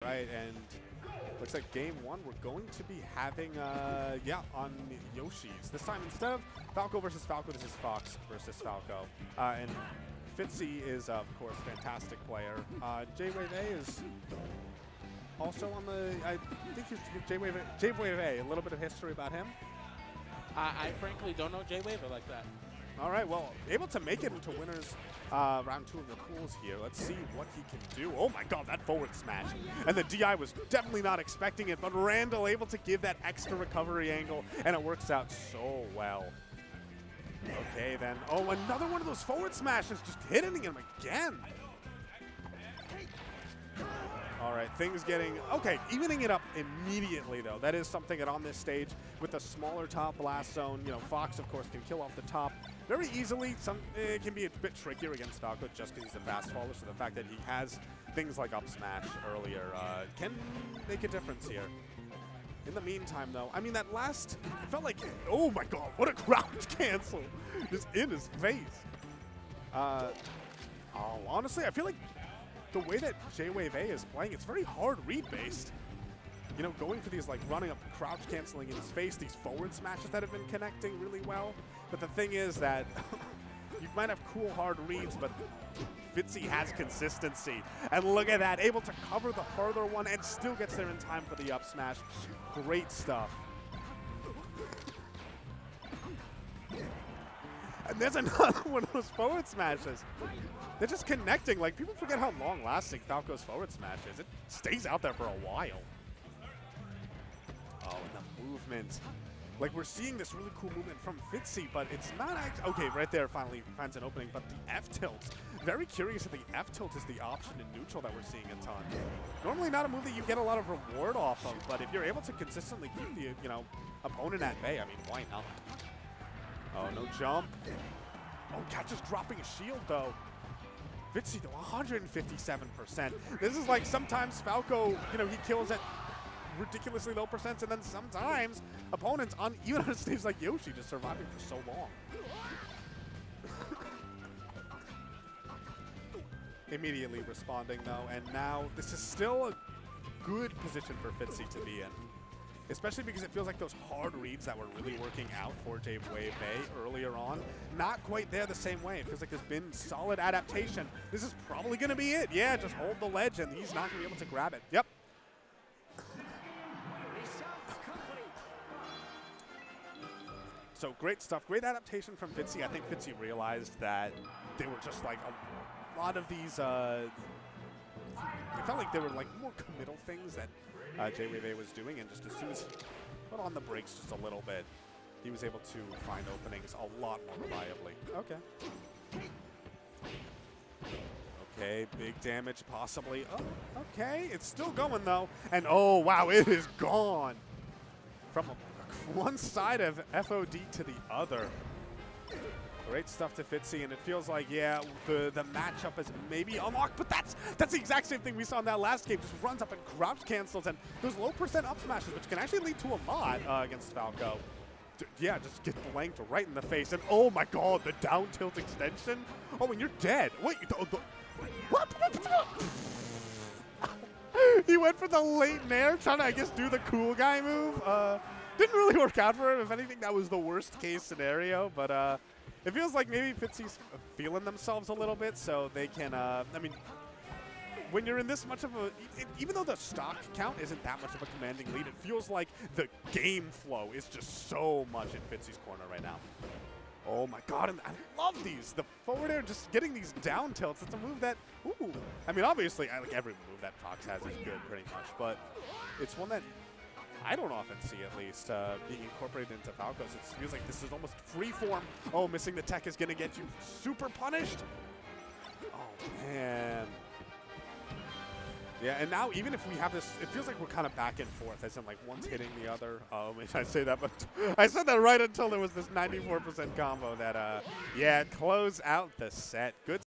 Right, and looks like game one we're going to be having, on Yoshi's. This time, instead of Falco versus Falco, this is Fox versus Falco. And Fitzy is, of course, a fantastic player. JWavA is also on the, I think he's JWavA, a little bit of history about him. I frankly don't know JWavA like that. All right, well, able to make it into winners round two of the pools here. Let's see what he can do. Oh my god, that forward smash. And the DI was definitely not expecting it, but Randall able to give that extra recovery angle, and it works out so well. Okay, then. Oh, another one of those forward smashes, just hitting him again. All right, things getting, okay, evening it up immediately, though. That is something that on this stage, with the smaller top blast zone, you know, Fox, of course, can kill off the top very easily. It can be a bit trickier against Falco just because he's a fast faller, so the fact that he has things like up smash earlier can make a difference here. In the meantime, though, I mean, that last, it felt like, oh my god, what a crouch cancel. Just in his face. Honestly, I feel like the way that JWavA is playing, it's very hard read-based. You know, going for these, like, running up, crouch canceling in his face, these forward smashes that have been connecting really well. But the thing is that you might have cool, hard reads, but Fitzy has consistency. And look at that, able to cover the further one and still gets there in time for the up smash. Great stuff. And there's another one of those forward smashes. They're just connecting. Like, people forget how long-lasting Falco's forward smash is. It stays out there for a while. Oh, and the movement. Like, we're seeing this really cool movement from Fitzy, but it's not actually... Okay, right there finally finds an opening, but the F-tilt. Very curious that the F-tilt is the option in neutral that we're seeing a ton. Normally not a move that you get a lot of reward off of, but if you're able to consistently keep the, you know, opponent at bay, I mean, why not? Oh, no jump. Oh, catches dropping a shield, though. Fitzy, though, 157%. This is like sometimes Falco, you know, he kills at ridiculously low percents, and then sometimes opponents, even on a stage like Yoshi, just surviving for so long. Immediately responding, though, and now this is still a good position for Fitzy to be in. Especially because it feels like those hard reads that were really working out for JWavA earlier on, not quite there the same way. It feels like there's been solid adaptation. This is probably going to be it. Yeah, just hold the ledge, and he's not going to be able to grab it. Yep. So great stuff. Great adaptation from Fitzy. I think Fitzy realized that they were just like a lot of these, it felt like they were like more committal things that JWavA was doing, and just as soon as he put on the brakes just a little bit, he was able to find openings a lot more reliably. Okay. Okay, big damage possibly. Oh, okay, it's still going though. And oh wow, it is gone. From one side of FOD to the other. Great stuff to Fitzy, and it feels like, yeah, the matchup is maybe unlocked, but that's the exact same thing we saw in that last game. Just runs up and crouch cancels, and those low percent up smashes, which can actually lead to a lot against Falco. Yeah, just get blanked right in the face, and oh my god, the down tilt extension. Oh, and you're dead. Wait, what? He went for the late nair, trying to, I guess, do the cool guy move. Didn't really work out for him. If anything, that was the worst case scenario, but it feels like maybe Fitzy's feeling themselves a little bit, so they can, I mean, when you're in this much of a, even though the stock count isn't that much of a commanding lead, it feels like the game flow is just so much in Fitzy's corner right now. Oh my god, and I love these. The forward air, just getting these down tilts. It's a move that, ooh. I mean, obviously, like every move that Fox has is good pretty much, but it's one that I don't often see, at least, being incorporated into Falcos. It feels like this is almost free form. Oh, missing the tech is going to get you super punished. Oh, man. Yeah, and now even if we have this, it feels like we're kind of back and forth, as in, like, one's hitting the other. Oh, maybe I say that, but I said that right until there was this 94% combo that, yeah, close out the set. Good.